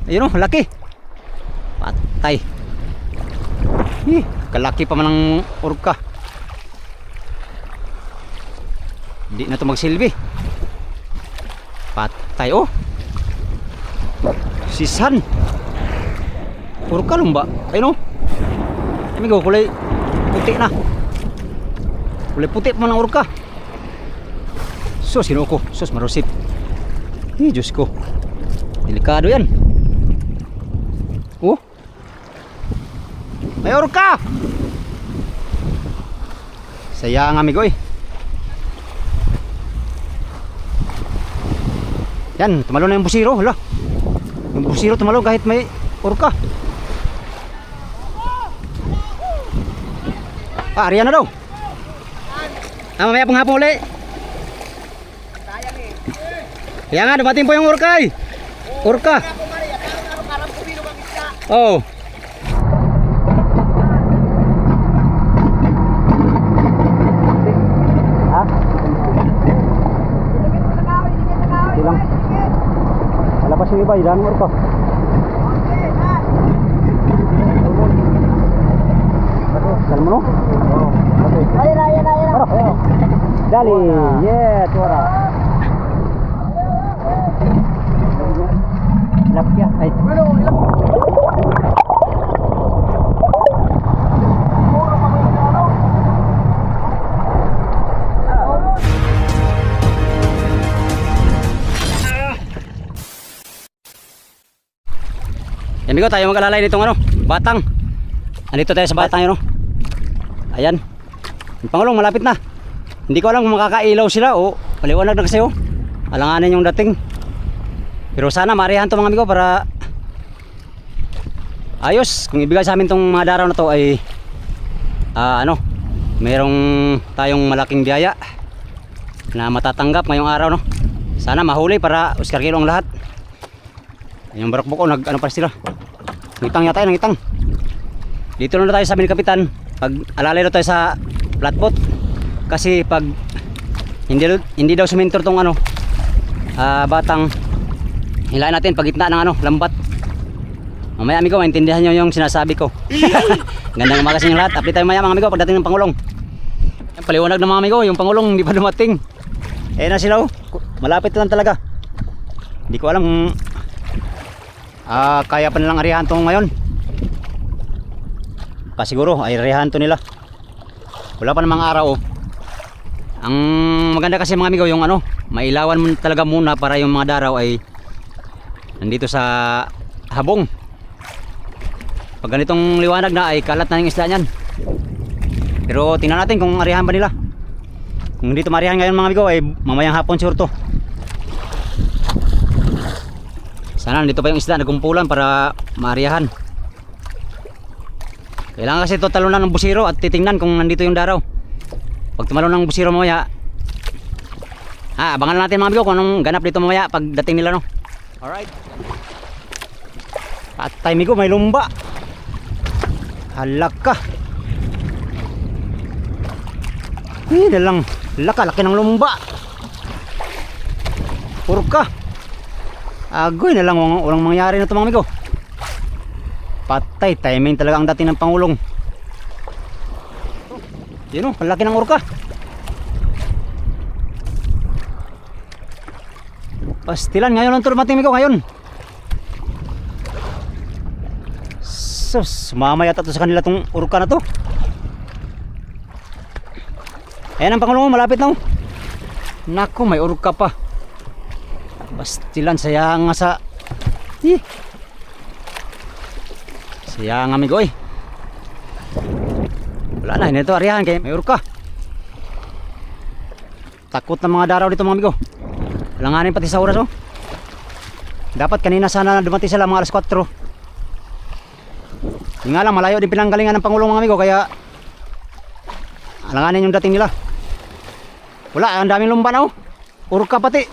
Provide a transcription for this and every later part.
Ayun o, laki. Patay. Kalaki pa man ng orca. Hindi na ito magsilbi. Patay oh. Sisan. Orca lumba. Ayun o. Amigo, kulay puti na. Kulay puti pa man ng orca. Sus, sinuko. Sus, marusit. Diyos ko. Delikado yan. Oh. May orca. Sayang amigo eh. Yan, tumalo na yung busiro. Hala. Yung busiro tumalo kahit may orca. Ariyan na daw. Mamaya pang hapon ulit. Kaya nga, dumating po yung orca eh. Orca. Oh. Ha? Ilang? Alapas yung iba, ilan mo orca. Salmo no? Oo. Ayan. Dali. Yeah, tuara. Lapya. Ay. Yan bigo, tayo mag-alalay nitong ano, batang. Andito tayo sa batang yun, no? Ayan. Yung Pangulong malapit na. Hindi ko alam kung makakailaw sila o maliwanag na kasi oh. Alanganin yung dating. Pero sana marihan to mga amigo para ayos. Kung ibigay sa amin tong mga daraw na to ay ano, mayroong tayong malaking biyaya na matatanggap ngayong araw, no? Sana mahuli para Oscar Kilo ang lahat. Yung barokbok nag ano pa sila. Ngitang yata yun, ngitang. Dito na tayo sabi ni Kapitan. Pag alalay na tayo sa flatboat. Kasi pag hindi daw sumintor tong ano batang, hilain natin pag gitna ng ano, lambat. Mamaya amigo, maintindihan nyo yung sinasabi ko. Gandang umaga sa inyo lahat. Update tayo maya mga amigo pagdating ng Pangulong. Yan, paliwanag ng mga amigo, yung Pangulong hindi pa dumating. Eh na sila oh. Malapit lang talaga. Hindi ko alam kung kaya pa nilang arihan to ngayon. Pasiguro ay arihan to nila. Wala pa namang araw oh. Ang maganda kasi mga amigo yung ano, mailawan mo talaga muna para yung mga daraw ay nandito sa habong. Pag ganitong liwanag na ay kalat na yung isda niyan. Pero tingnan natin kung arihan ba nila. Kung dito marihan ngayon mga amigo ay mamayang hapon sure to. Sana nandito pa yung isda nagkumpulan para maarihan. Kailangan kasi ito talunan ng busiro at titingnan kung nandito yung daraw. Pag tumalo ng busiro mamaya, abangan natin mga amigo kung anong ganap dito mamaya pagdating nila, no? Alright. Patay migo, may lumba. Halak ka. Dalang laki ng lumba. Purka. Agoy na lang walang mangyari na ito mga amigo. Patay, timing talaga ang dating ng Pangulong. Yun o, laki ng orca. Pastilan, ngayon lang ito dumating amigo, ngayon. Sus, mamaya tato sa kanila itong orca na to. Ayan ang Pangulong, malapit na o. Naku, may orca pa. Pastilan, sayang nga sa sayang amigo eh. Wala na, hindi ito arihan kaya may orca. Takot na mga daraw dito mga amigo. Langanin pati sa oras oh. Dapat kanina sana dumating sila mga alas 4. Yung nga lang malayo din pinanggalingan ng Pangulong mga amigo kaya alanganin yung dating nila. Wala, ang daming lumba na oh. Orca pati.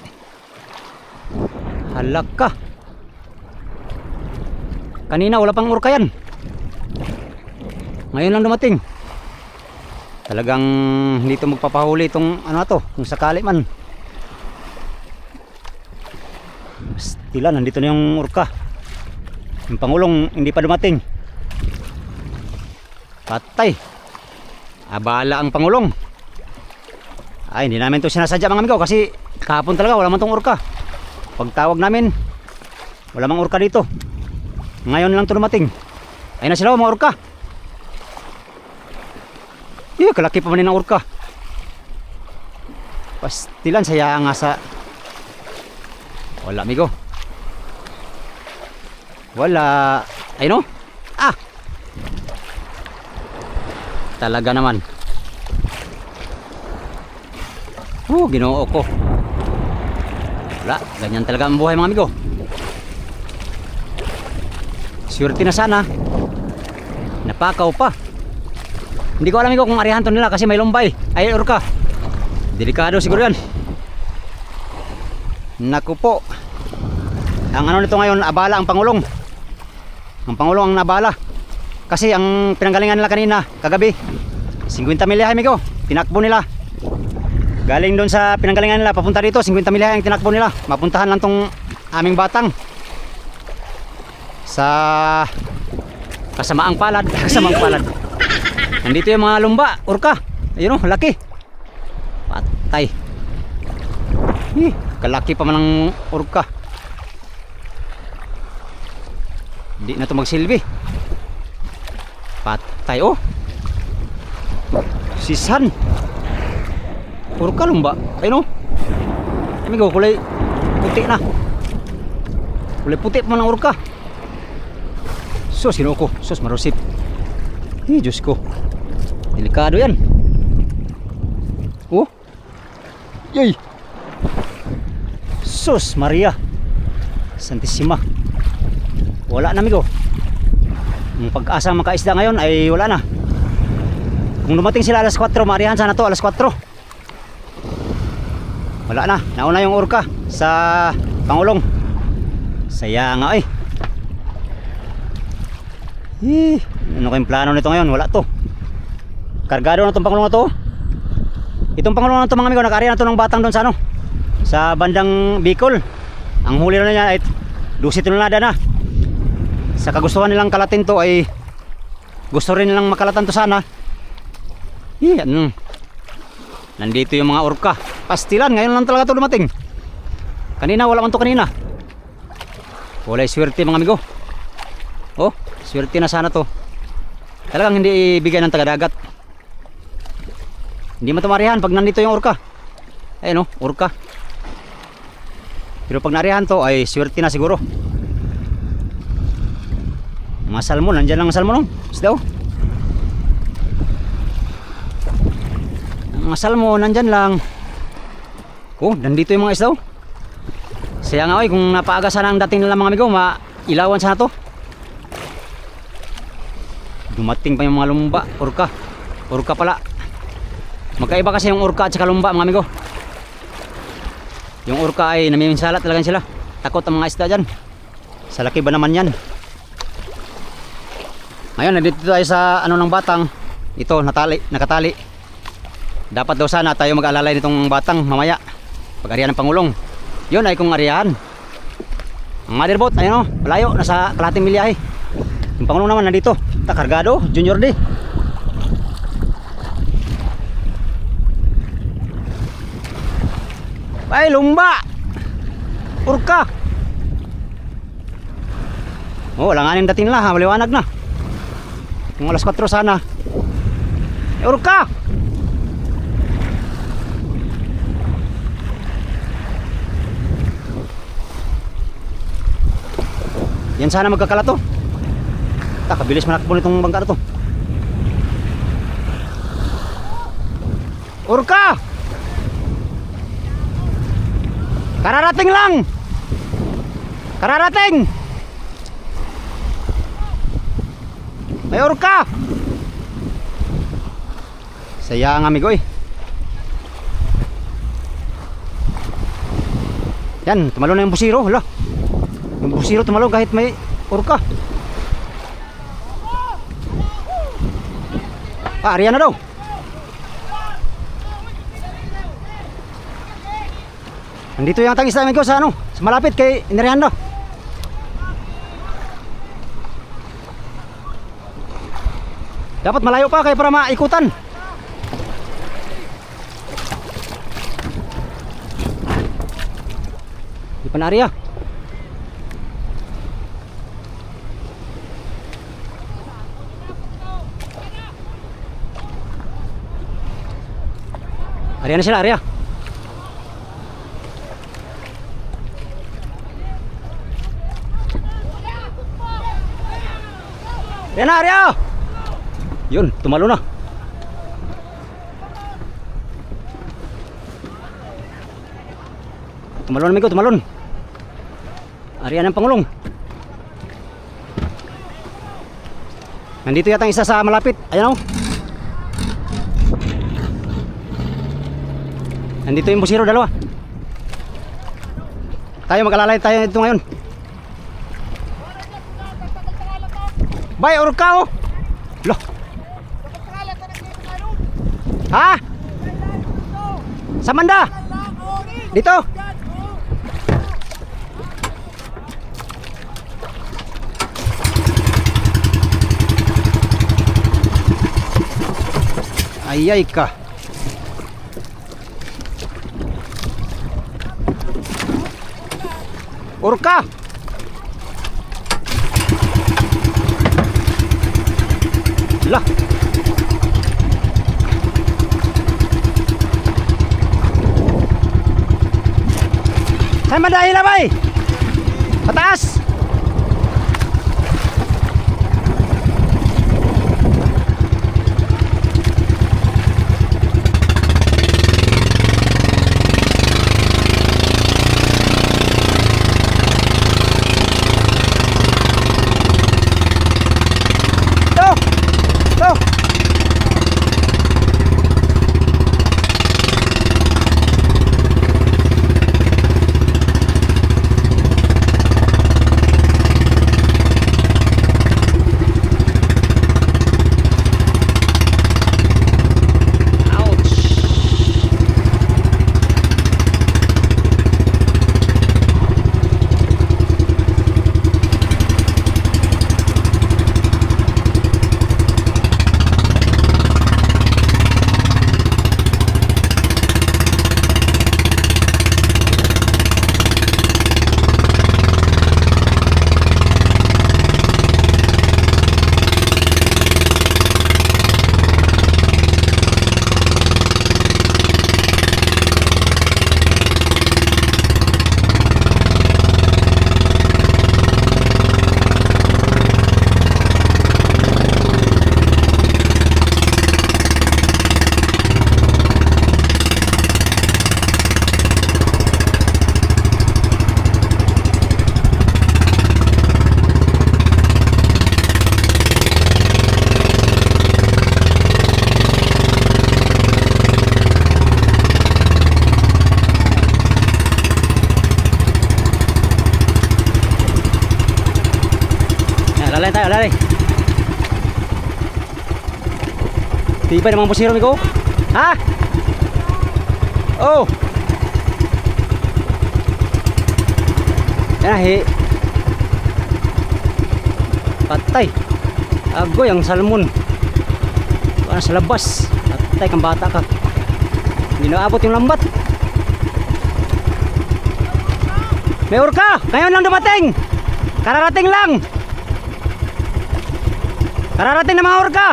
Halak ka. Kanina wala pang orca yan. Ngayon lang dumating. Talagang hindi ito magpapahuli itong ano to, kung sakali man. Pastilan, nandito na yung orca. Yung Pangulong hindi pa dumating. Patay. Abala ang Pangulong. Ay, hindi namin to sinasadya mga amigo kasi kahapon talaga wala man tong orka. Pagtawag namin, wala mang orka dito. Ngayon lang to dumating. Ayun na sila mga orka. Kalaki pa man ng orka. Pastilan saya nga sa wala amigo. Wala. Ay no? Talaga naman. Ginoo ko. Wala, ganyan talaga ang buhay mga amigo. Swerte na sana. Napakaw pa. Hindi ko alam amigo kung arihan to nila kasi may lumbay. Ay orka. Delikado siguro yan. Naku po. Ang ano nito ngayon, abala ang Pangulong. Ang Pangulong ang nabala. Kasi ang pinanggalingan nila kanina, kagabi, 50 milyahe amigo, tinakbo nila. Galing doon sa pinanggalingan nila, papunta dito, 50 milyahe ang tinakbo nila. Mapuntahan lang tong aming batang. Sa kasamaang palad, kasamaang palad. Nandito yung mga lumba, orka. Ayun o, laki. Patay. Kalaki pa man ng orka. Hindi na ito magsilbi. Patay oh. Sisan. Orka lumba. Ayun oh. Amigo, kulay puti na. Kulay puti pa man ng orka. Sus, sino ko? Sus, marusip. Diyos ko. Delikado yan. Oh. Yay. Sus, Maria Santissima. Wala na amigo. Ang pag-asa makaisda ngayon ay wala na. Kung dumating sila alas 4, marihan sana to alas 4. Wala na. Nauna yung orka sa Pangulong. Saya nga eh. Ano kayong plano nito ngayon? Wala to. Kargado na itong Pangulong na to. Itong Pangulong na to mga amigo, nag-ari na to ng batang doon sa ano, sa bandang Bicol. Ang huli na niya ay 12 tonelada na. Sa kagustuhan nilang kalatin to ay gusto rin nilang makalatan to sana. Yan. Nandito yung mga orka. Pastilan, ngayon lang talaga to dumating. Kanina wala man to kanina. Wala swerte mga amigo. Oh, swerte na sana to. Talagang hindi ibigay ng taga-dagat. Hindi matumarihan pag nandito yung orka. Ayun oh, orka. Pero pag narihan to ay swerte na siguro. Mga salmon, nandyan lang ang salmon, isda oh. Mga salmon, nandyan lang. Oh, nandito yung mga isda oh. Saya nga kung napaaga sana ang dating nila mga amigo, mailawan sana to. Dumating pa yung mga lumba, orka. Orka pala. Magkaiba kasi yung orka at saka lumba mga amigo. Yung orka ay namiminsala talaga sila. Takot ang mga isda dyan. Sa laki ba naman yan? Ngayon, nandito tayo sa ano ng batang. Ito, nakatali. Dapat daw sana tayo mag-alalay nitong batang mamaya. Pag-arihan ng Pangulong. Yun ay kung arihan. Ang motherboat, ayun o, malayo, nasa kalahating milyahe. Yung Pangulong naman nandito. Kargado, Junior D. Ay, lumba! Orka! Oh, langanin dating nila ha, maliwanag na. Yung alas 4 sana. Orka! Yan sana magkakala to. Kabilis manakbo nitong bangka na to. Orka! Kararating lang! Kararating! May orka! Sayang amigo eh. Yan, tumalo na yung busiro. Hala. Yung busiro tumalo kahit may orka. Ariyan na daw. Nandito yung tangis namin ko sa ano, sa malapit kay Inerihan daw. Dapat malayo pa kaya para maikutan. Di pa na area. Area na sila, area. Area na, area. Yun, tumalo na. Tumalon amigo, tumalon. Area ng Pangulong. Nandito yata ang isa sa malapit. Ayan o. Nandito yung busiro, dalawa. Tayo mag-alalay tayo dito ngayon. Bay, orka o. Loh. Ha? Sa Manda? Dito? Ayay ka. Orka. Lah. Saya madahil na bay. Pataas. Lalay tayo, lalay. Tibay naman busiro, amigo. Ha? Oh. Yan, he. Patay. Agoy ang salmon. Para sa labas. Patay kang bata ka. Hindi naabot yung lambat. May orka. Ngayon lang dumating. Kararating lang. Kararating na mga orka.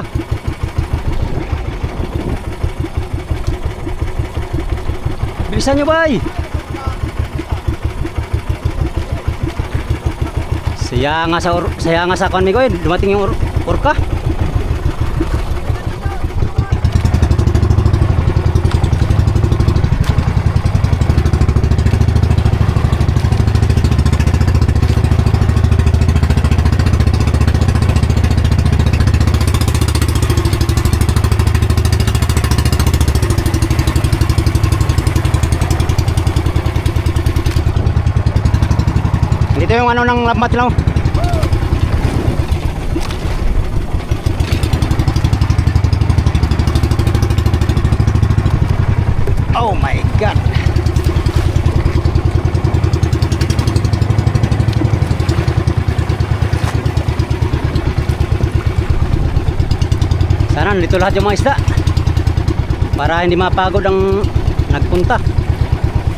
Bilisan nyo bay. Saya nga sa kwan ko dumating yung orka. Dito yung ano ng labmat lang. Oh my god. Sana nandito lahat yung mga isda para hindi mapagod ang nagpunta.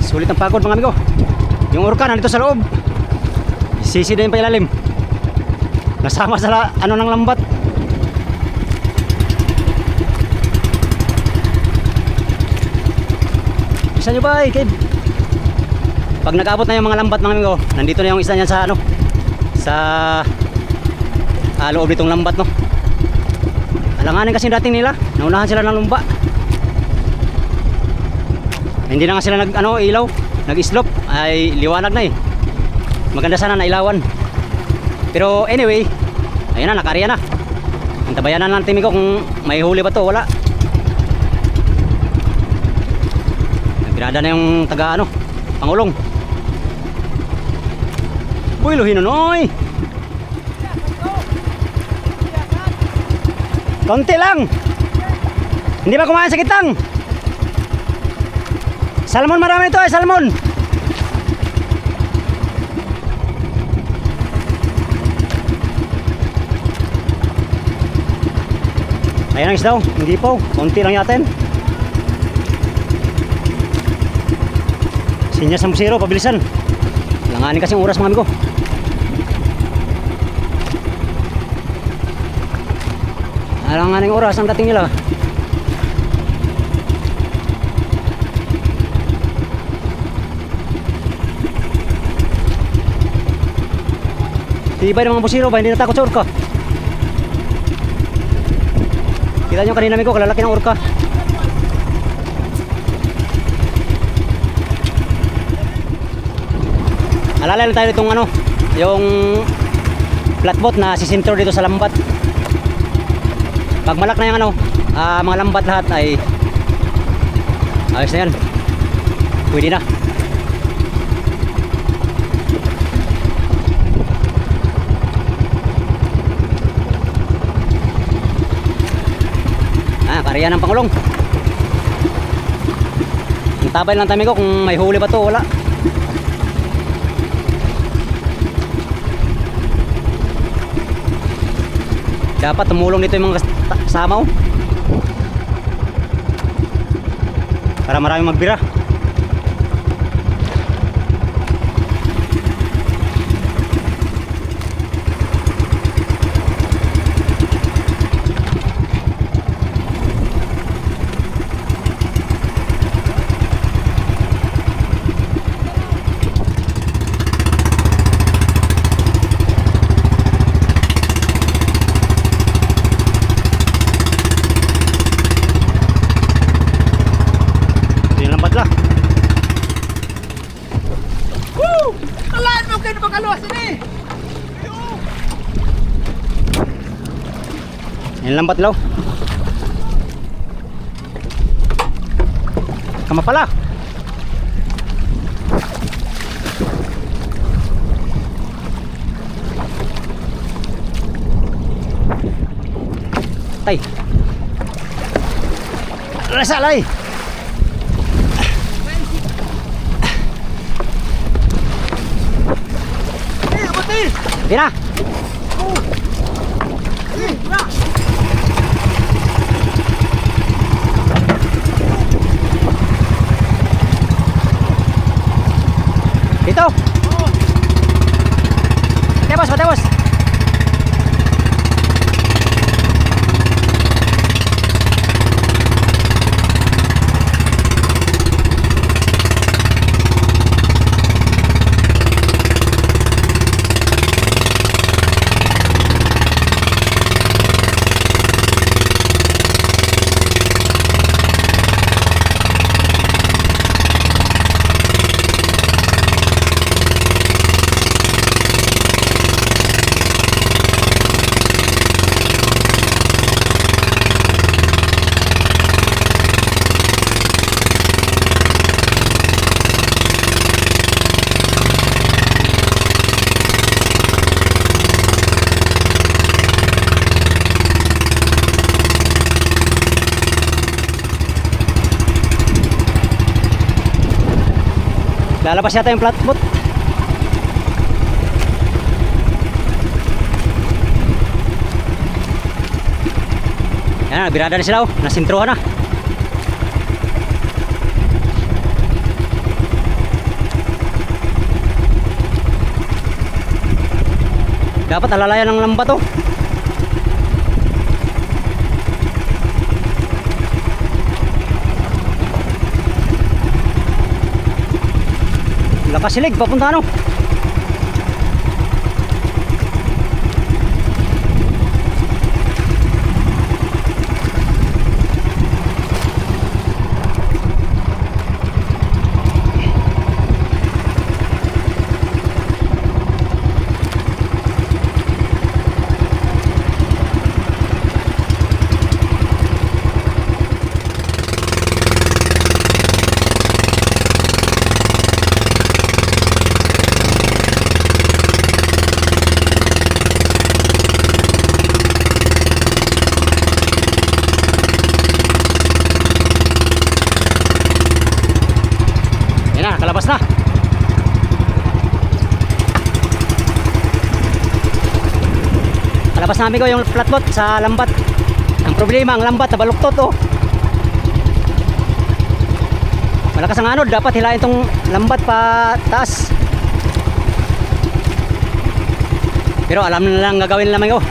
Sulit ang pagod mga amigo. Yung orca nandito sa loob. Sisi na yung pailalim. Nasama sa ano ng lambat. Isa nyo ba eh, Kib? Pag nag-abot na yung mga lambat mga amigo, nandito na yung isa niyan sa ano, sa loob nitong lambat, no. Alanganin kasi dating nila, naunahan sila ng lumba. Hindi na nga sila ilaw, nag-slope, ay liwanag na eh. Maganda sana na ilawan. Pero anyway, ayun na, nakariya na. Antabayan na ng timi ko kung may huli ba to, wala. Nagpirada na yung taga Pangulong. Uy, luhinonoy. Konti lang. Hindi ba kumain sa kitang? Salmon marami ito salmon. Ayan ang isdaw, hindi po. Konti lang yatin. Sinyas ng busiro, pabilisan. Langanin kasi ang oras mga amigo. Alanganin ang oras ang dating nila. Tibay ng mga busiro ba, hindi natakot sa orca. Kita nyo kanina amigo, kalalaki ng orca. Alala lang tayo itong yung flatboat na sisintro dito sa lambat. Pag malak na yung mga lambat lahat ay ayos na yan. Pwede na. Kariya ng Pangulong. Antabay lang tayo ko kung may huli ba to, wala. Dapat tumulong dito yung mga kasama para maraming magbira. Yan lambat law. Kama pala. Tay. Rasa lay. Tira. Dito. Patebos, patebos. Lalabas yata yung flatboat. Yan, birada na sila oh. Nasintruhan na. Dapat alalayan ng lambat oh. Lakas silig, papunta ano. Kalabas na. Kalabas namin ko yung flatboat sa lambat. Ang problema, ang lambat nabaluktot oh. Malakas ang anod, dapat hilain tong lambat pa taas. Pero alam na lang gagawin nila mga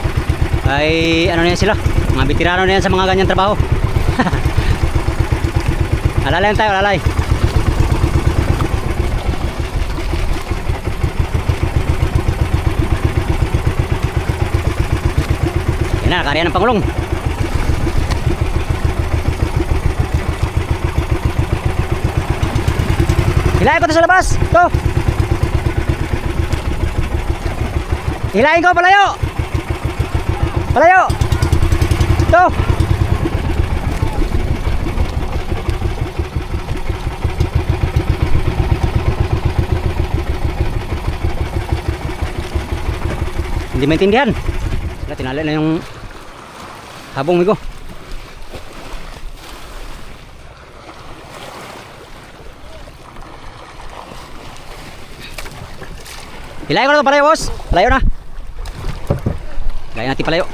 ay ano na yan sila, mga veterano na yan sa mga ganyan trabaho. Alalayan tayo, alalay. Yan na, karya ng Pangulong. Hilahin ko to sa labas. To. Hilahin ko, palayo. Palayo. To. Hindi maintindihan. Wala, tinali na yung habong migo. Hilahin ko na ito, palayo boss. Palayo na. Gaya natin palayo.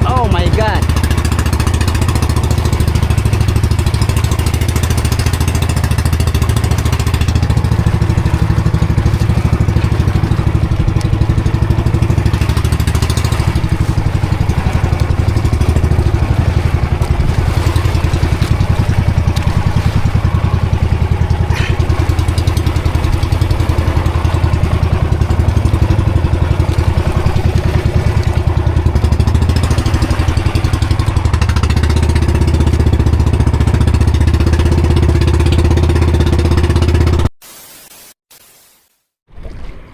Oh my God.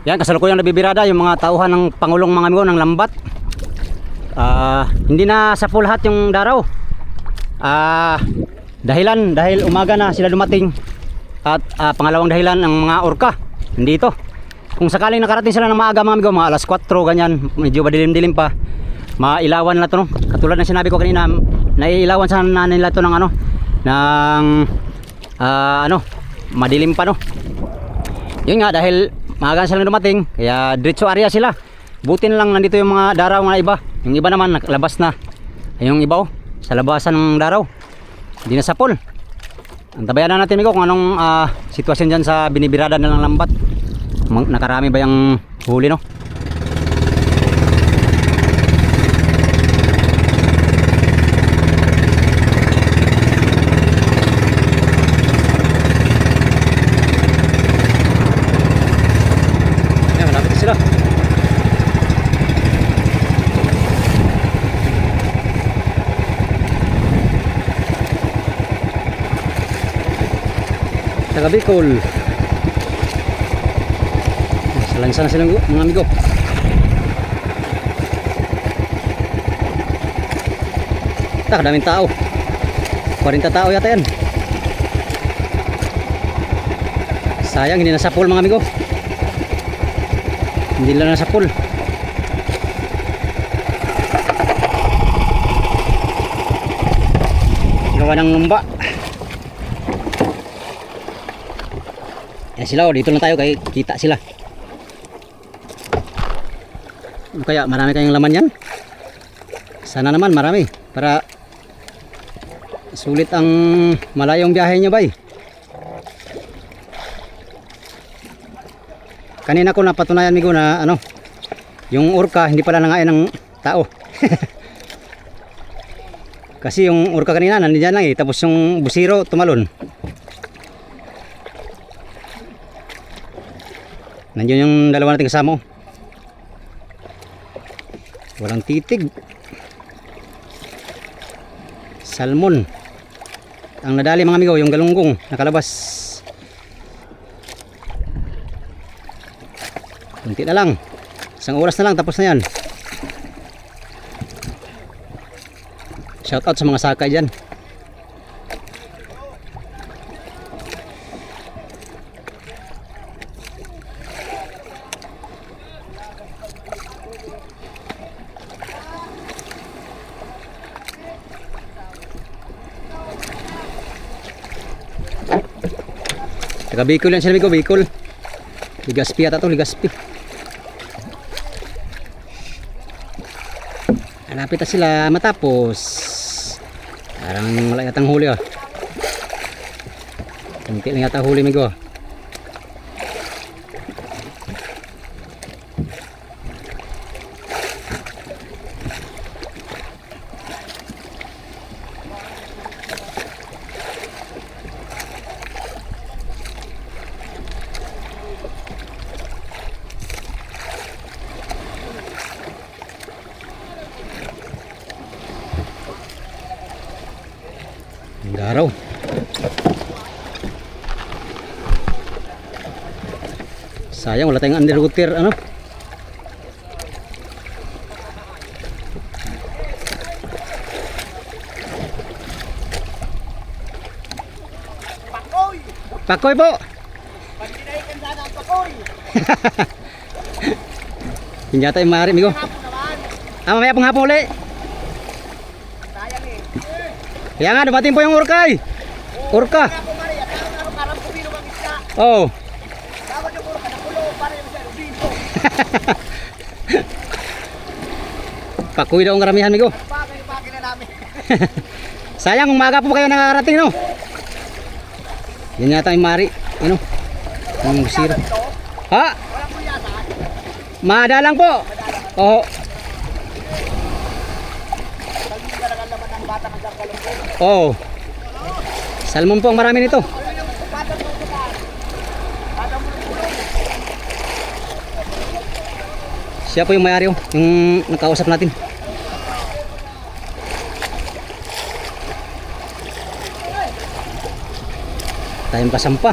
Yan, kasalukuyang nabibirada yung mga tauhan ng Pangulong mga amigo ng lambat. Hindi na sa full hat yung daraw. Dahil umaga na sila dumating. At pangalawang dahilan ang mga orka dito. Kung sakaling nakarating sila ng maaga mga amigo, mga alas 4 ganyan, medyo madilim-dilim pa, mailawan nila to no? Katulad ng sinabi ko kanina, naiilawan sana nila to ng madilim pa no. Yun nga, dahil maaga sila dumating, kaya diretso area sila. Buti na lang nandito yung mga daraw nga iba. Yung iba naman nakalabas na. Yung iba sa labasan ng daraw. Hindi na sa pool. Antabayan na natin migo kung anong sitwasyon dyan sa binibirada na ng lambat. Nakarami ba yung huli no? Taga Bicol. Salansa na silang mga amigo. Daming tao. 40 tao yata yan. Sayang hindi nasa pool mga amigo. Hindi lang nasa pool. Gawa ng lumba. Ayan sila, oh, dito lang tayo kay kita sila. Ano kaya, marami kayong laman yan? Sana naman marami para sulit ang malayong biyahe nyo, bay. Kanina ko napatunayan, migo, na ano, yung orca hindi pala nangain ng tao. Kasi yung orca kanina nandiyan lang eh, tapos yung busiro tumalon. Nandiyan yung dalawa nating kasama. Walang titig. Salmon. Ang nadali mga amigo, yung galunggong nakalabas. Kunti na lang. Isang oras na lang, tapos na yan. Shout out sa mga sakay dyan. Taga Bicol yan sila, Bicol. Ligaspi ata to, Ligaspi. Malapit na sila matapos. Parang wala yatang huli, oh. Kunti lang yata huli, migo. Garaw. Sayang wala tayong underwater ano. Pakoy! Pakoy po. Pagkinaikan sana ang pakoy! Hindi yata yung maaari, migo. Hapon naman! Mamaya pong hapon ulit. Sayang eh! Kaya nga, dumating po yung orca eh. Orca. Kaya po Maria, karang pumino kang isda. Oh. Tawag yung orca, nakulo para yung sa rubino. Pakoy daw ang karamihan, migo. Bagay na namin. Sayang, umaga po kayo nakakarating, no? Yan yata yung mari. Ano? Ang busira. Ha? Walang pulyata. Madalang po. Oo. Salmin ka lang ang laman ng bata ng kalungkot. Oo. Salmon po ang marami nito. Bata mo ito ka. Bata mo ng pulong. Siya po yung mayari, oh, yung nakausap natin. Tayong kasampa.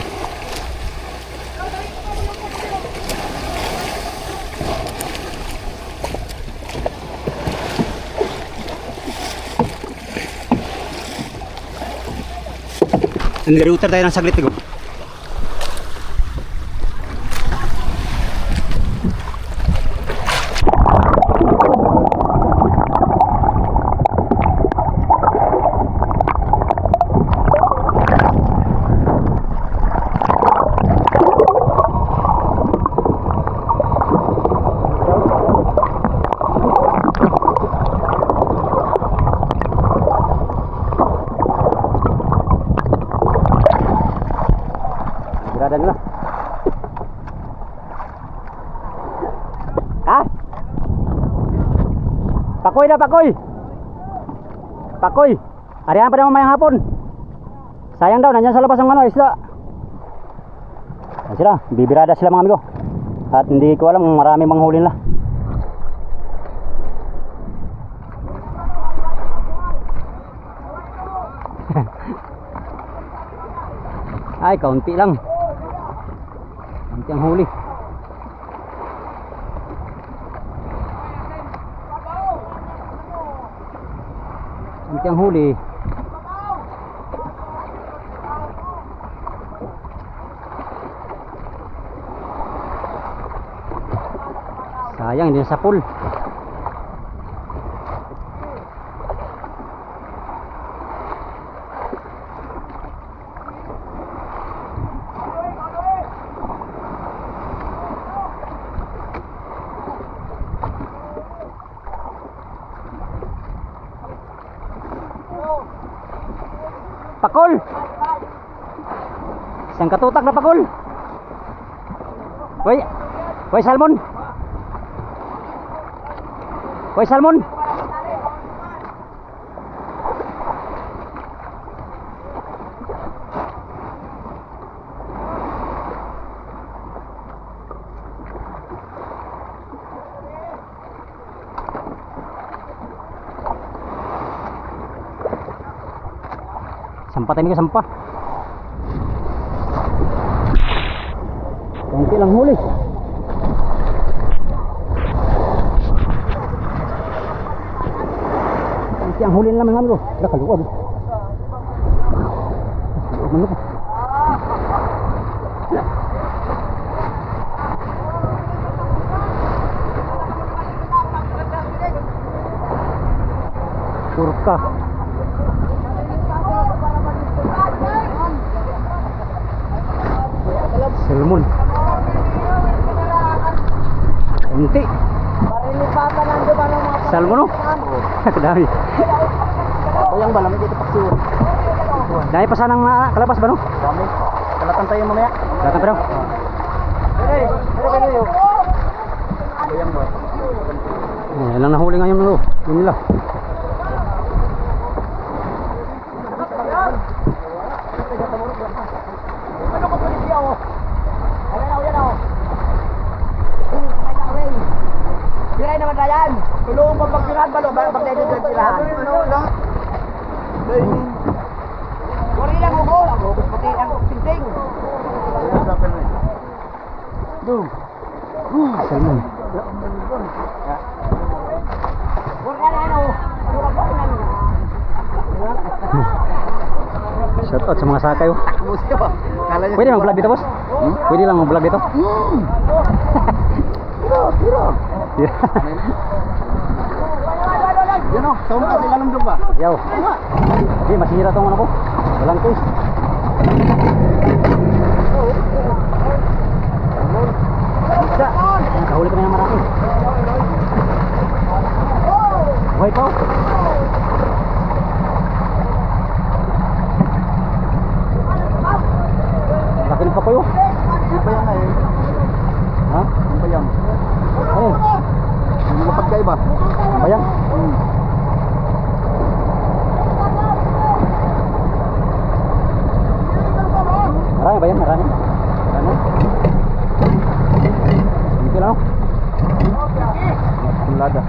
Nag-router tayo ng saglit, tigo. Gerada nila. Ha? Pakoy na, pakoy. Pakoy. Arihan pa naman mamayang hapon. Sayang daw, nandiyan sa labas ang ano, isda. Ayan sila, bibirada sila mga amigo. At hindi ko alam kung marami mang huli nila. Ay, kaunti lang. Kaunti ang huli. Kaunti ang huli. Sayang, hindi na sa pool. Pakol. Isang katutak na pakol. Hoy. Hoy salmon. Hoy salmon. Sampah tayo ka sampah. Konti lang huli. Konti ang huli naman namin ko. Wala kaluwag. Ano ko? Kurka. Salmon. Unti. Parilipatan lang doon ng mga Salmon no? Kadami. Bayang ba namin dito paksiyon? Dahil pa sanang kalabas ba no? Dami. Kalatan tayo mamaya. Kalatan pa daw. Bayang ba? Yan lang nahuli ngayon no. Yun nila. Ano ko pwede siya oh? Yan o. Piray naman na yan. Tulungan pa pagpirahan ba lo? Bakit na ito pagpirahan? Wari lang ako. Agos pati ang sing-sing. Salmon. Wari ka na ano. Shout out sa mga sakay oh. Pwede mag-vlog dito boss? Pwede lang mag-vlog dito? Tira. Yeah. Yan o. Saan mo kasi lalong ba? Yaw. Hindi, masira tong ano ko. Walang case. Isa. Nakahuli kami ng marami. Buhay pa oh. Laki ng papoy oh. Di ba yan eh? Ha? Di ba yan? Ayun. Hindi na pagkaiba. Bayang. Marami bayang, marami. Marami. Dito lang oh. Wala da.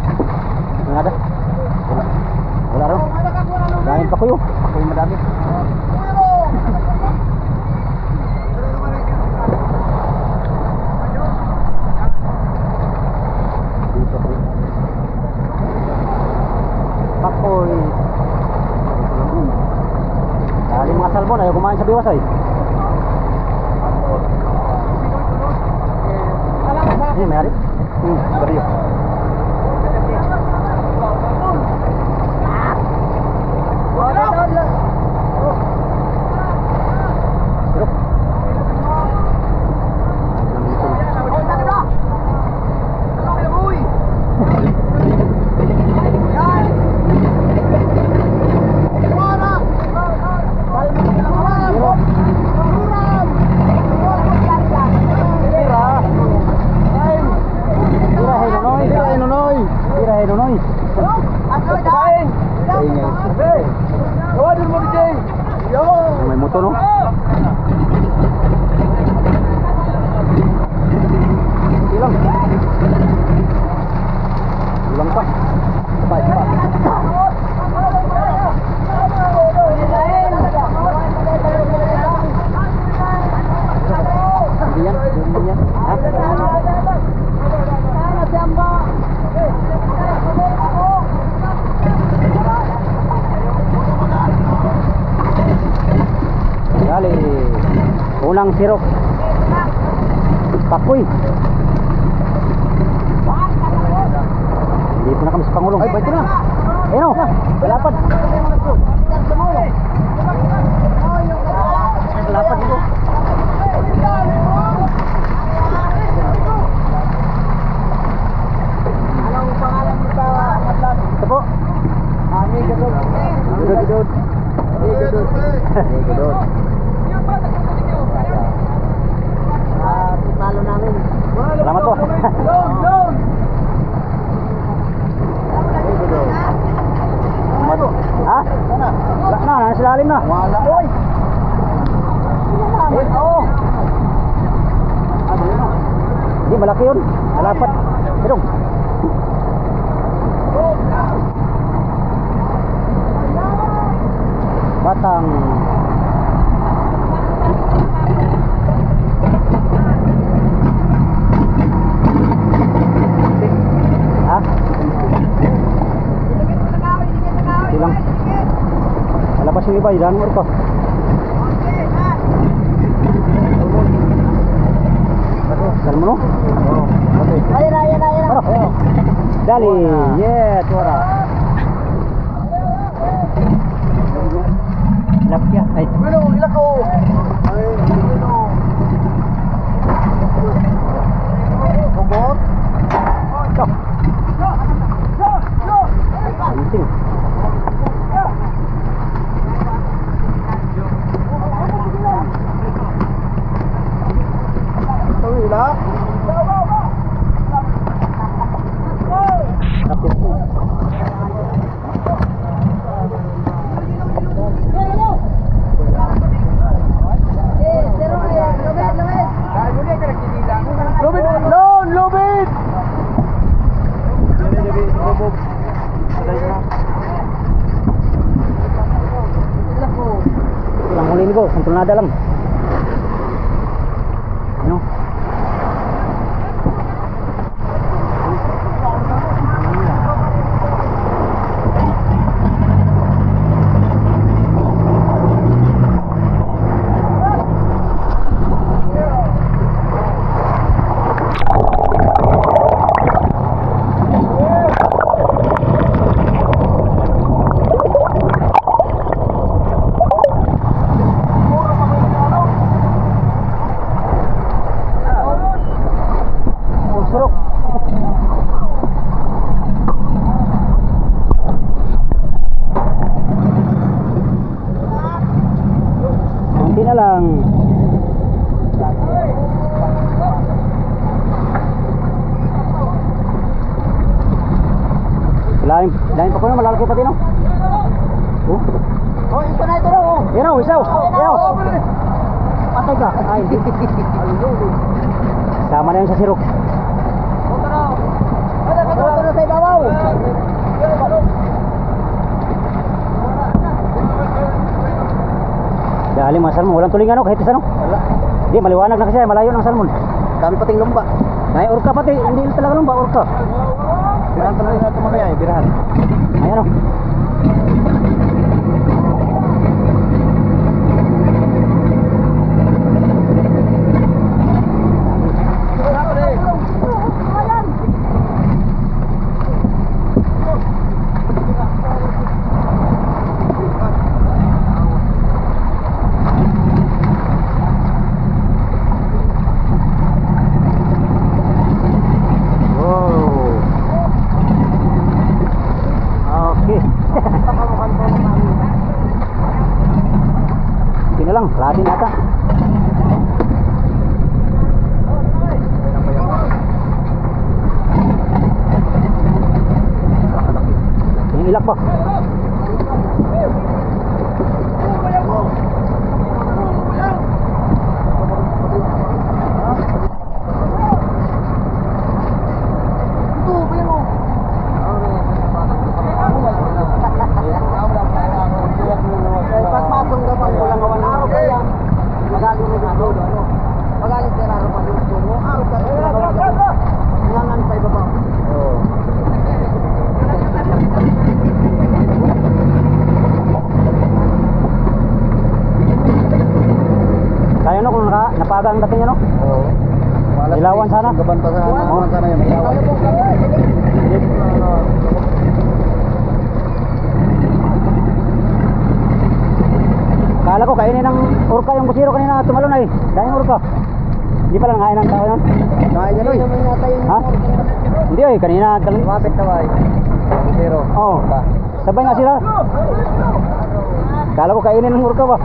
Wala da. Wala. Wala rin. Daming papoy oh. Ako yung madami. Papoy. Dali mga salmon, ayaw kumain sa biwas ay. Ini may ari. Bariyo. May motor no? Ilang? Ilang pa? Sabay, sabay. Hindi yan, hindi yan. Ha? Dali. Unang sirok. Pakoy. Dito na kami sa Pangulong. Ay, ba't na? Ayun o. Balapad. Balapad dito. Anong pangalan mo sa Matlas? Ito po. Ami, gano'n. Gudod. Gudod. Talo namin. Salamat po. Ha? Nasa lalim na. Wala. Oy. Oo. Hindi, malaki yun. Malapat. Pero batang. Ha? Ilang? Malabas yung iba, ilan mo ito? Salmo no? Oo. Ayan na. Ano? Dali, yeah, tuara. Lapya, ay. Bueno, ilan ko. Ay, bueno. Bobot. Ito. Penting. Ito ila. Lapya. Lubid! Lang huli ko, kontrolada lang. Ano? Surok. Kunti na lang. Lain pa ko na malalaki pati no. Oh. Oh, ito na ito. Yan o, isaw. Ayaw. Patay ka. Ay, sama na yun sa sirok. Ito na sa ibabaw. Dali mga salmon. Walang tulingan no, kahit isa no. Wala. Di, maliwanag na kasi. Malayo ng salmon. Kami pating lumba. Ay, orka pati. Hindi talaga lumba, orka. Birahan pa rin natin makaya, birahan. Ayan o. Okay. Hindi na lang, latin ata. Yung ilak pa. Pagpasong ka pang kulang kawan araw kaya magaling na ano magaling sila araw pa yung mo araw ka nangan sa ibaba. Kaya no kung napaga ang dating niya no? Oo. Ilawan sana? Gaban pa sana. Ilawan sana yun. Ilawan. Kala ko kainin ng orka yung busiro kanina tumalon ay. Dahil orka. Hindi pala nangain ng tao yan. Kaya yan oy. Ha? Hindi ay, kanina Lumapit na ba? Zero. Oo. Sabay nga sila. Kala ko kainin ng murka ba?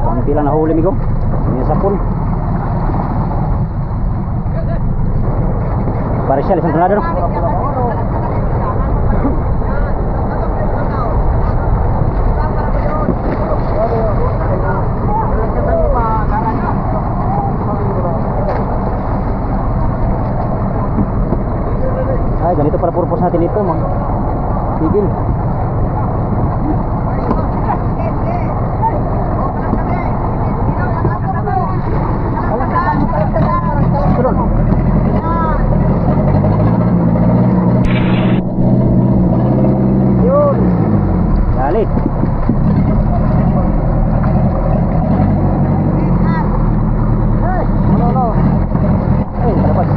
Kunti lang nahuli migo. Ini sapul. Parcial isang tonada no? Ay, ganito para purpose natin ito, mga pigil. Yun. Dali. Ay, talapas.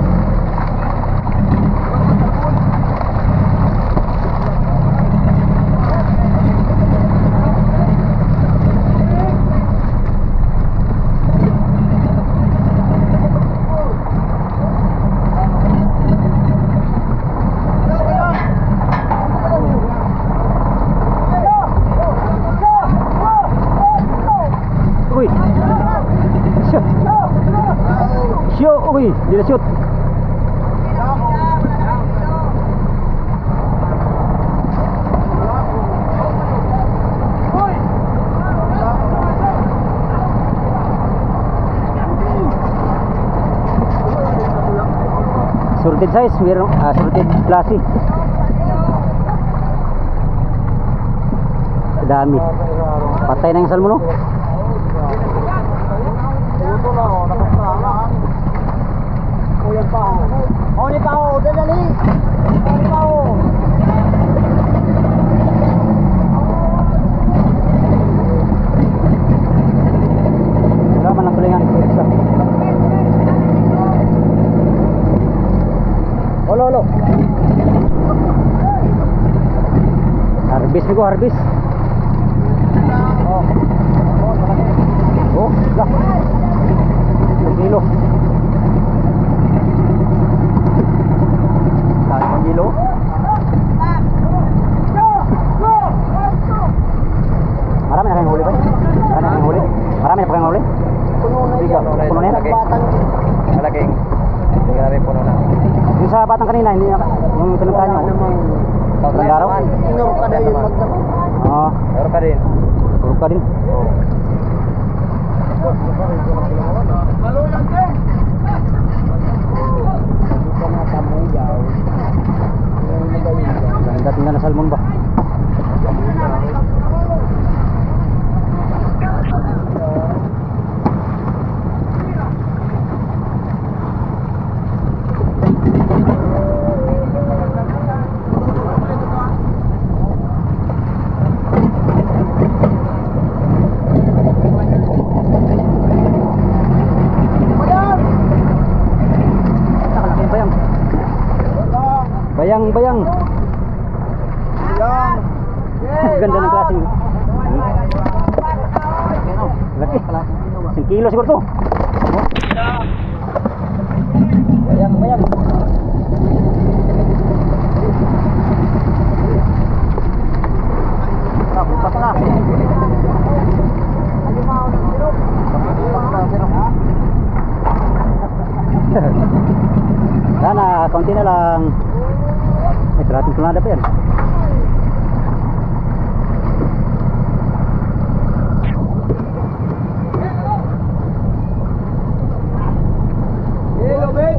Uy. Shoot. Shoot, uy, dia shoot. Sorted size, meron sorted klase. Dami. Patay na yung salmon, no? Oh, ni Pao, dali. Ni Pao. Wala man lang tulingan. Olo. Harbis ni ko, harbis. Oh, lah. 1 kilo. 1 kilo. Marami na kayong huli ba? Marami na kayong huli? Marami na pa kayong huli? Puno na yan? Malaking. Grabe puno na. Yung sa batang kanina, hindi na, yung pinuntahan nyo. Ilang araw? Inuro ka daw yun magdamag. Oo. Inuro ka din. Puro ka din. Ganda tingnan na salmon ba? Bayang. Ganda ng klase. Laki. 1 kilo siguro to. Bayang. Bukas na. Sana, konti na lang. May 100 tonelada pa yan.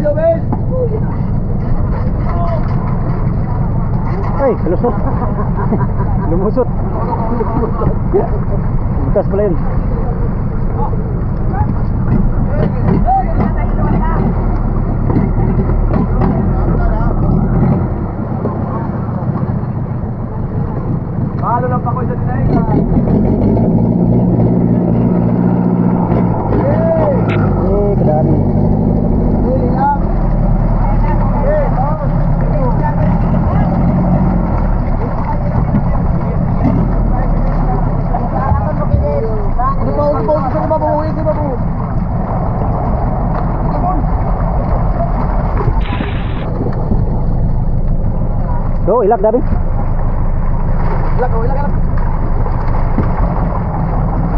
Lubid! Ay, lusot. Lumusot. Bukas pala yun. Mahalo lang pa ko sa tinayin ka. Kadami. ilag dabi. Ilag, oh, ilag.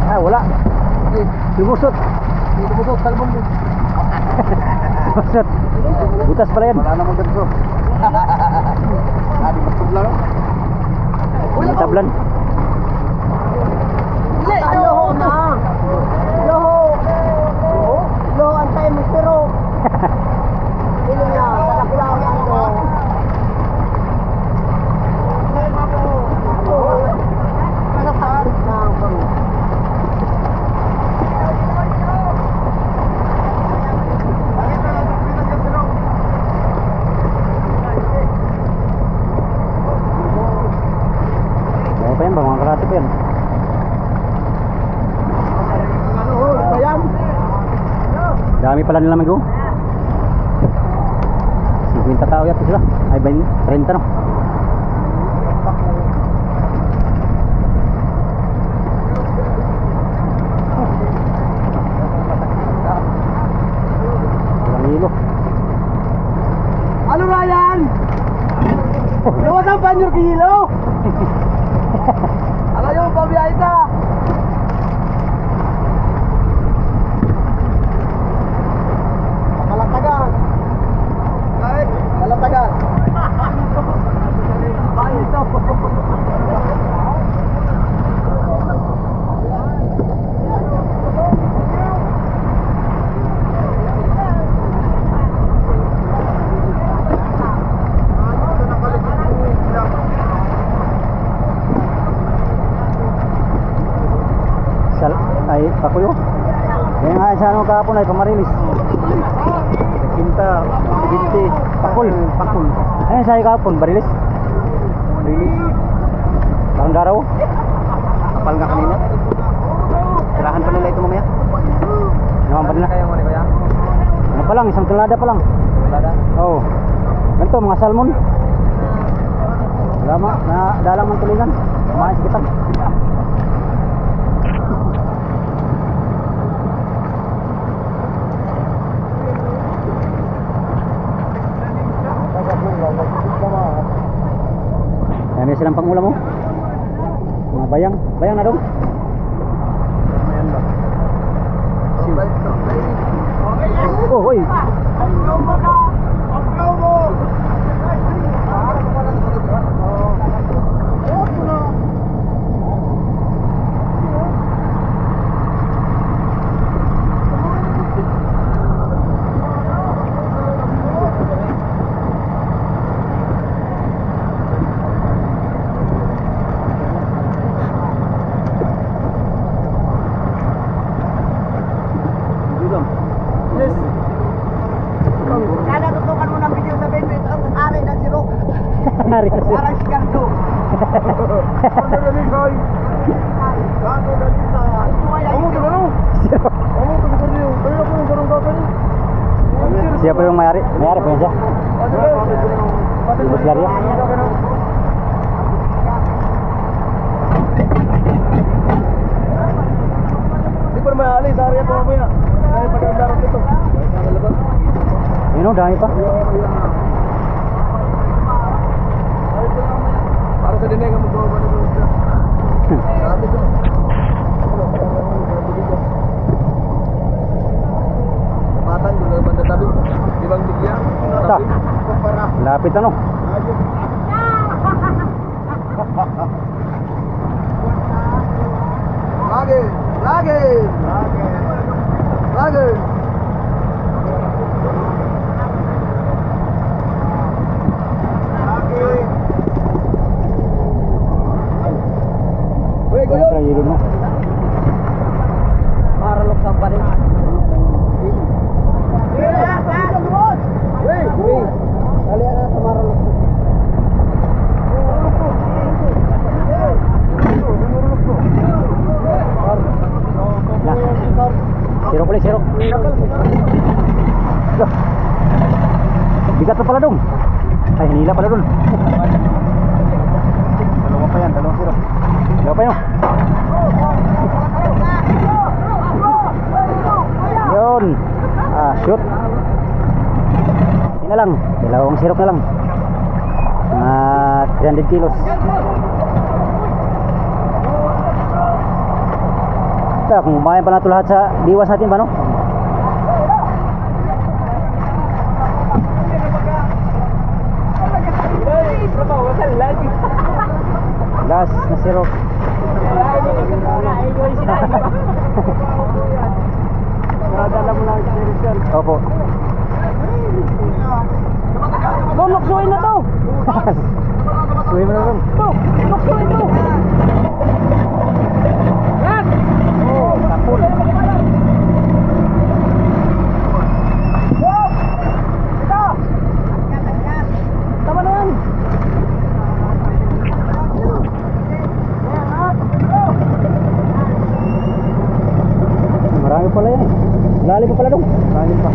Ah, wala. Lumusot. Lumusot, salmon din. Lumusot. Butas pala yan. Wala namang ganito. Adi masuk lang. May tablan. Loho na. Loho. Loho ang tayo misero. Ini na, kalakilaw yan to. Nasaan na ang pang. Ano pa yan ba? Mga kalate pa yan. Dami pala nila mag-go. 50 tao yata sila. Ay, 30 no. Walang hilo. Ano Ryan? Luwas ang panyo kilo? Alam yung pabiyay ka? Kalatagan. Kahit? Kalatagan. Bakit ito? Ay, pakuyo. Kaya nga sa ano kahapon ay pamarilis. Kinta, 20, pakul. Ayun sa kahapon, barilis. Parang daraw. Kapal nga kanina. Tirahan pa nila ito mamaya. Naman pa nila. Kaya mo ni Kuya? Ano pa lang, isang tulada pa lang. Tulada? Oo. Ganito, mga salmon. Wala na dalang mang tulingan. Kumain sa kitang. Yan may silang pangulam mo. Mga bayang. Bayang na dong. Ayan ba? Oh, oy. Yes. Kada tutukan mo ng video sa Benwit ang ari ng sirok. Hari na siya. Parang si Cardo. Ano na ni Koy? Ano na ni sa? Amo ka no? Amo ka sa niyo. Pero ako yung garong gagawin. Siya pa yung mayari. Mayari pa yan siya. Ibus lari. Di pa naman alis, ari ako mamaya. Dahil pag-andarap ito. Yun o, dami pa. Para sa dinay ka magbawa na doon siya. Grabe ito. Kapatan, doon naman na tabi. Ibang bigyan. Ta. Para. Lapit ano. Lagi. Lagi. Lagi. Lagi. Weh, Kaya goyon. yun mo. Para lok sampai ni. Weh, weh. Kalian ada sama lok. Na. Sirok ulit, sirok. Loh. Bigat pa pala dong. Ay, hinila pala dun. Dalawa pa yan, dalawang sirok. Dalawa pa yun. Yun. Ah, shoot. Yun na lang. Dalawang sirok na lang. At 300 kilos. Ito, kung kumain pa na ito lahat sa diwas natin ba, no? Gas na sirok. Opo. Luksuin na to! Suwi mo na lang. Luksuin to! Yan! Oh, takul. Ito! Tama na yan! Marami pala yan eh. Lalim pa pala dong. Lalim pa.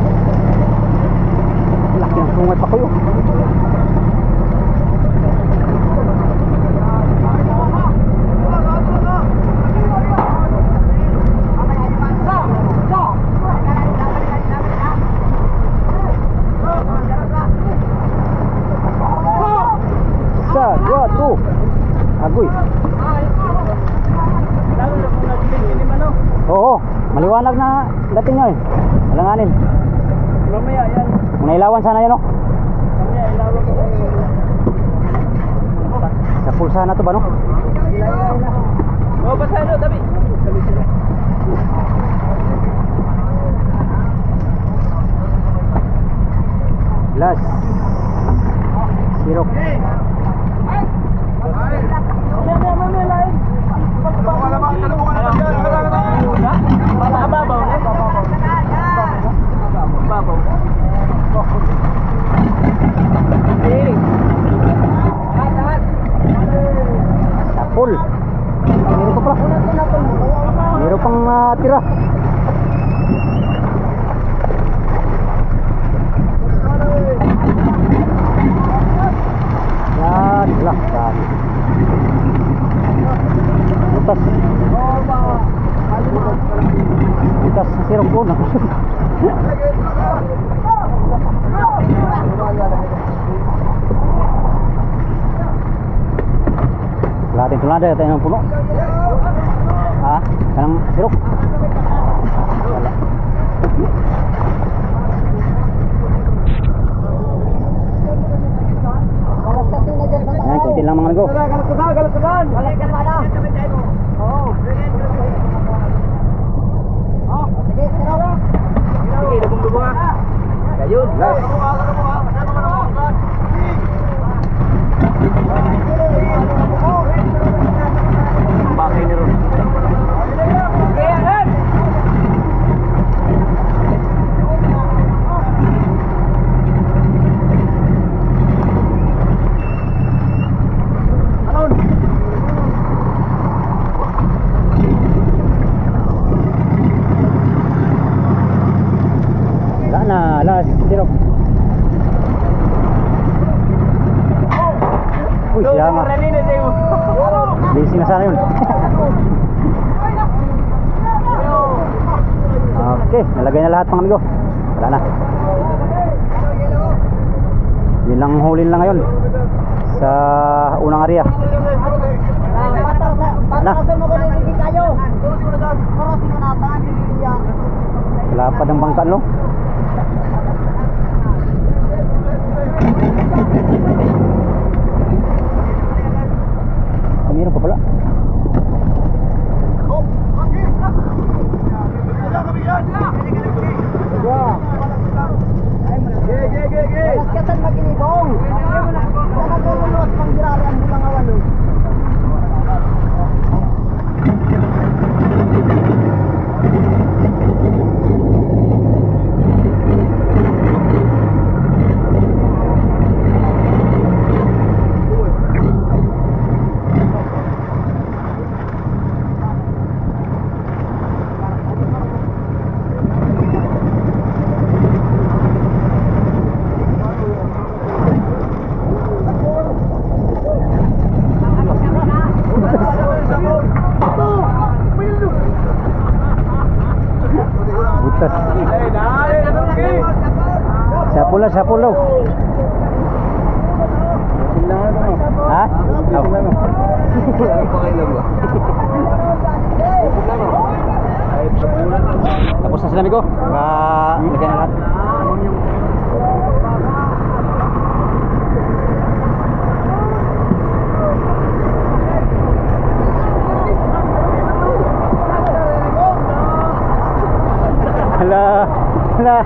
Laki ng sungay pa ko yun. Isa, dua, tu. Agoy. Oo, maliwanag na dating nga eh. Alanganin. Mamaya yan. Kung nailawan sana yun, no? Mamaya ilawan ko. Sa pulsa na to ba, no? Oh, basta ano, tabi. Last. Sirok. Mamaya lain. Babaw na. Babaw. Sapul. Meron pa pala. Meron pang tira. Yan. Wala. Dami. Butas. Butas sa sirok ko. Lahatin tulada tayo ng puno. Ha? Kanang sirok. Wala. Yan, kunti lang mga nago. Galakasan! Oo. Sige, sirok. Sige, lubong-lubong ha. Ayun. Last. Bakay ni Ron. Kaya kan? Alon. Wala na. Last. Sirok. Uy, siya nga. Busy na sana yun. Okay, nalagay na lahat mga amigo. Wala na. Yun lang hulin lang ngayon sa unang area. Patasan mo ko na hindi kayo. Korosin mo natin, hindi yan. Lapad ang bangka, no? Meron pa pala. Kalaskasan maginibong. Nanagulunod pang girari ang bulang awan. Butas. Sapul daw. Ha? lang. Pakailan ba? Tapos na sila amigo. Lagyan na lahat. Hala. Hala.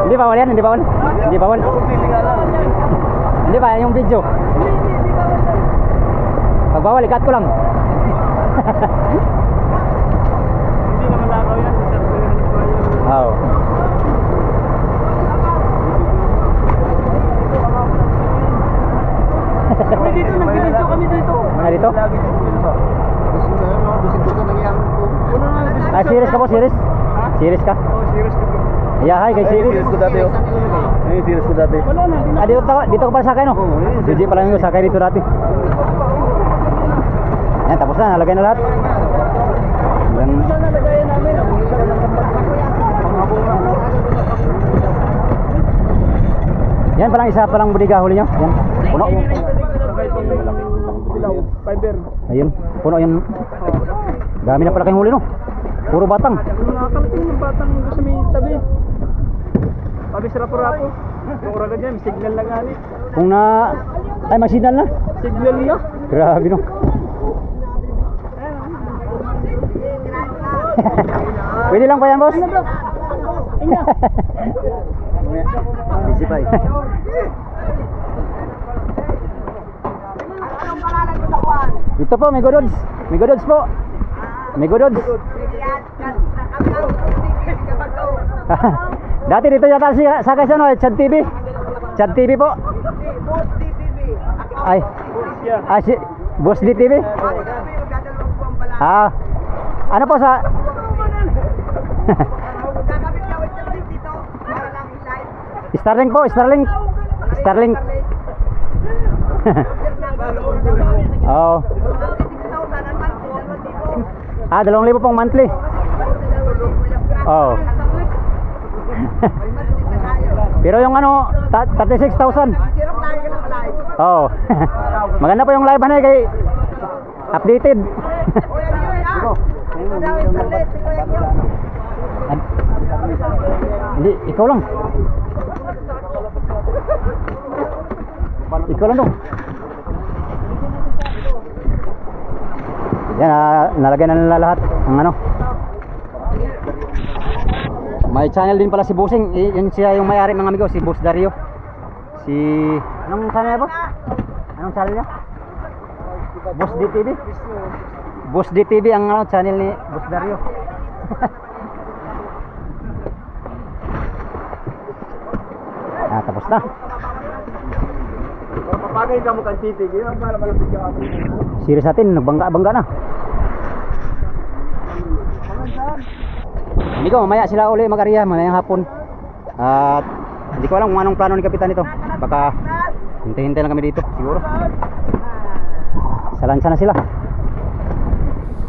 Hindi bawal yan, hindi bawal. Hindi bawal. Hindi ba yung video? Pag bawal, ikat ko lang. Hindi naman lakaw yan. Oo. Kami dito, nag-video kami dito. Mga dito? Ah, serious ka po, serious? Serious ka? Oh, serious ka po. Yeah, hi, kay serious. Serious ko dati oh. Ay, serious ko dati. Wala na, Ah, dito ka pala sakay, no? Hindi pala yung sakay dito dati. Yan, tapos na, nalagay na lahat. Saan nalagayan namin? Yan palang isa palang budiga huli nyo. Yan, puno. Fiber. Ayun, puno yun. Dami na pala kayong huli, no? Puro batang. Nakakalating ng batang sa may tabi. Sabi sa rapo-rapo. Yung uragan dyan, may signal na gali. Kung na... Ay, may signal na. Signal na. Grabe, no? Pwede lang pa yan, boss? Busy pa eh. Dito po, may godods. May godods po. May godods. Dati dito yata si sakay sa no, Chad TV. Chad TV po. Ay. Ah, si Boss D TV. Ah. Ano po sa Starlink po, Starlink. Starlink. Oh. Ah, 2,000 pong monthly. Oh. Pero yung ano, 36,000. Oh. Maganda po yung live na kay updated. Hindi, ikaw lang. Ikaw lang dong. Yan, nalagay na nila lahat ang ano. May channel din pala si Bossing. Yan siya yung may-ari mga amigo, si Boss Dario. Si... Anong channel niya, boss? Anong channel niya? Boss DTV? Boss DTV ang ano, channel ni Boss Dario. Ah, tapos na. Papagay ka mo kang titig. Yun para malapit ka kami. Serious natin, nagbangga-bangga na. Hindi ko, mamaya sila uli mag-ariya, mamayang hapon. At hindi ko alam kung anong plano ni Kapitan ito. Baka hintay-hintay lang kami dito, siguro. Salansan na sila.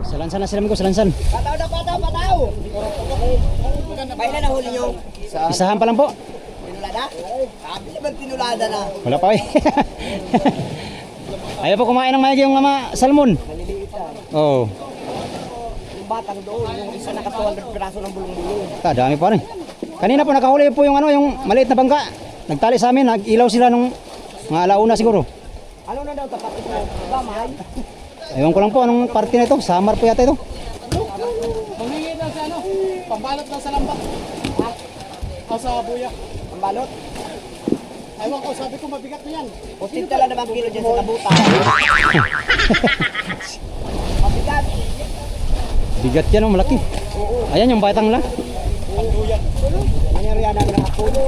Salansan na sila, amigo, salansan. Pataw! Kailan na huli nyo? Isahan pa lang po. Tinulada? Sabi naman tinulada na. Wala pa eh. Ayaw po kumain ng mayagi yung ama salmon. Oo. Yung batang doon, yung isa naka 200 piraso ng bulong-bulong. Dami pa rin. Kanina po nakahuli po yung ano, yung maliit na bangka. Nagtali sa amin, nag-ilaw sila nung mga alauna siguro. Ano na daw tapat ito? Gamay? Ewan ko lang po anong party na ito. Samar po yata ito. Mangingi na sa ano? Pambalot na sa lambat. Ha? O sa buya. Pambalot? Ewan ko, sabi ko mabigat na yan. Putin tala naman kilo dyan sa tabuta. Mabigat. Bigat yan, oh, malaki. Ayan yung batang lang. Panduyan. Nangyarihan namin ang apulo.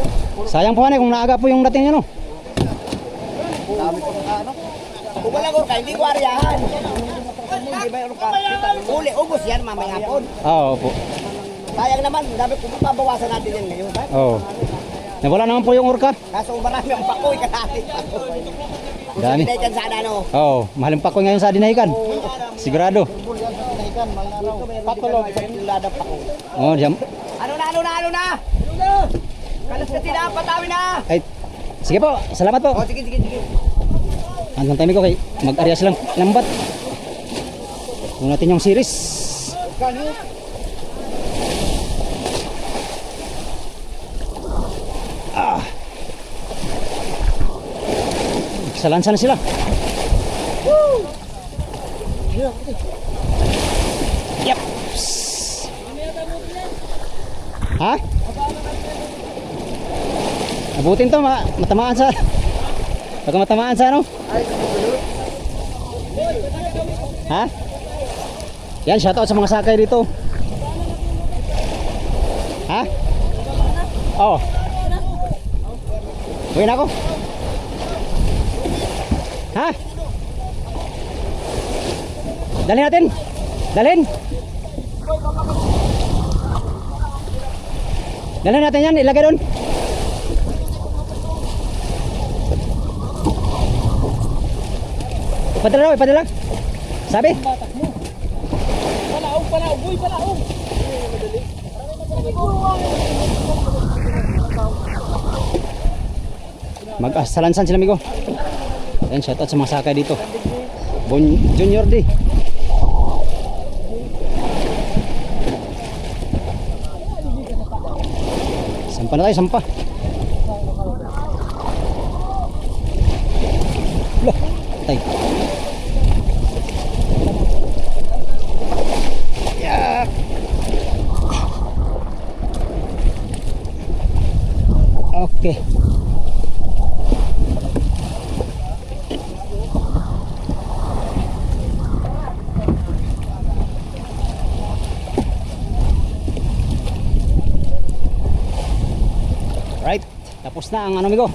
Sayang po kung naaga po yung dating niya, no? Dami ko mga ano. Kung wala ko, hindi ko ariyahan. Hindi ba yung uli, ubos yan mamaya hapon. Oo po. Sayang naman, sabi ko pabawasan natin yan ngayon. Oo. Nawala naman po yung orka. Kaso marami ang pakoy kalahati. Kung Dami. sabi na dyan sana no. Oo, mahaling pa ko ngayon sa dinahikan. Sigurado. Patulog, lada pakoy. Oo, diyan. Ano na? Kalas na sila, patawin na! Ay, sige po, salamat po. O, sige. Hanggang tayo ko kay mag-area silang lambat. Kung natin yung series. Salansan na sila. Yep. Ha? Abutin to, matamaan sa... Baka matamaan sa ano? Ha? Yan, shoutout sa mga sakay dito. Ha? Oo. Uwi na ako. Ha? Dalhin natin. Dalhin. Dalhin natin yan, ilagay doon. Ipadala daw, ipadala. Sabi? Palaong, uy, palaong. Mag-salansan sila, amigo. Ayan, shoutout sa mga sakay dito. Junior D. Sampa na tayo, sampa. Loh, tay. Yak. Okay. Right, tapos na ang ano amigo,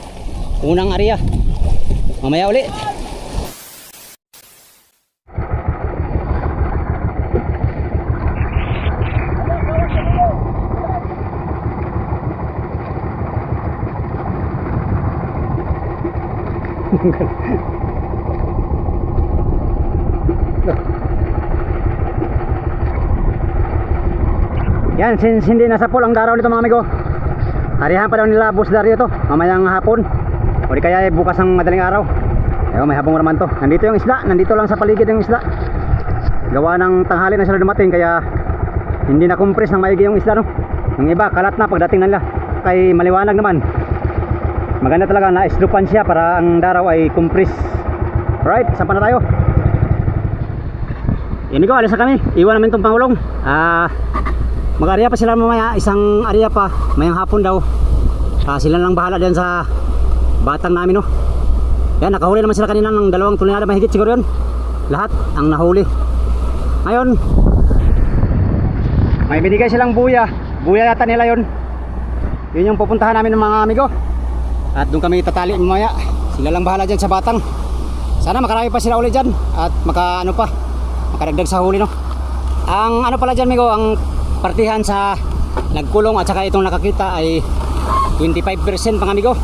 unang area. Mamaya uli. Yan, since hindi nasa pool ang daraw nito mga amigo, harihan pa daw nila Boss Dario to mamayang hapon o di kaya bukas ng madaling araw. Ayun, may habong naman to. Nandito yung isla, nandito lang sa paligid yung isla. Gawa ng tanghali na sila dumating kaya hindi na compress ng maigi yung isla, no? Yung iba kalat na pagdating nila. Kay maliwanag naman, maganda talaga na islupan siya para ang daraw ay compress. Right, sampa na tayo. Inigo, alis na kami. Iwan namin tong pangulong. Mag-area pa sila mamaya, isang area pa, mayang hapon daw. Sila lang bahala diyan sa batang namin, no. Yan, nakahuli naman sila kanina ng 2 tonelada mahigit siguro yun. Lahat ang nahuli. Ngayon, may binigay silang buya. Buya yata nila yun. Yun yung pupuntahan namin ng mga amigo. At doon kami tatali mamaya. Sila lang bahala diyan sa batang. Sana makarami pa sila ulit dyan. At makadagdag sa huli, no. Ang ano pala dyan, amigo, ang partihan sa nagkulong at saka itong nakakita ay 25% pang amigo.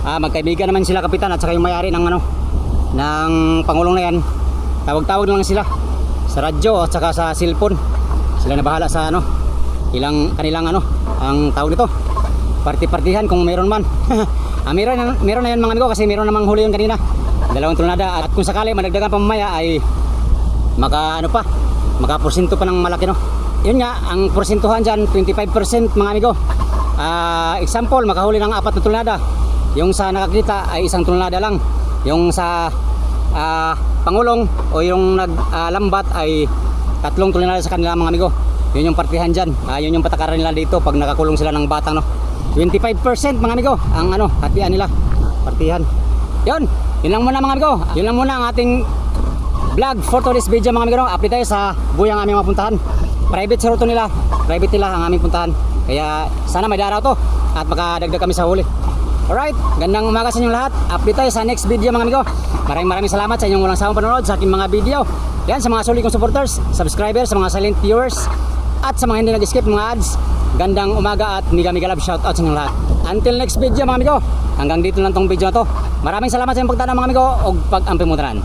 Magkaibigan naman sila kapitan at saka yung may-ari ng ng pangulong na yan. Tawag-tawag lang sila sa radyo at saka sa cellphone. Sila na bahala sa kanilang ang tawag nito, party-partihan kung meron man. Meron na yan mga amigo kasi meron namang huli yun kanina, 2 tonelada. At kung sakali madagdagan pa mamaya ay makaporsyento pa ng malaki, no. Yun nga, ang porsentuhan dyan 25% mga amigo. Example, makahuli ng 4 na tonelada, yung sa nakakita ay 1 tonelada lang. Yung sa pangulong o yung naglambat ay 3 tonelada sa kanila mga amigo. Yun yung partihan dyan. Yun yung patakaran nila dito pag nakakulong sila ng batang, no. 25% mga amigo ang hatian nila, partihan. Yun lang muna mga amigo. Yun lang muna ang ating vlog for today's video mga amigo, no. Update tayo sa buyang aming mapuntahan. Private sa ruto nila, private nila ang aming puntahan. Kaya sana may daraw to at makadagdag kami sa huli. Alright, gandang umaga sa inyong lahat. Update tayo sa next video mga amigo. Maraming salamat sa inyong walang sawang panonood sa aking mga video. Yan, sa mga solid kong supporters, subscribers, sa mga silent viewers, at sa mga hindi nag-skip mga ads. Gandang umaga at mega love shoutout sa inyong lahat. Until next video mga amigo, hanggang dito lang tong video na to. Maraming salamat sa inyong pagtanaw mga amigo o pag-amping mo tanan.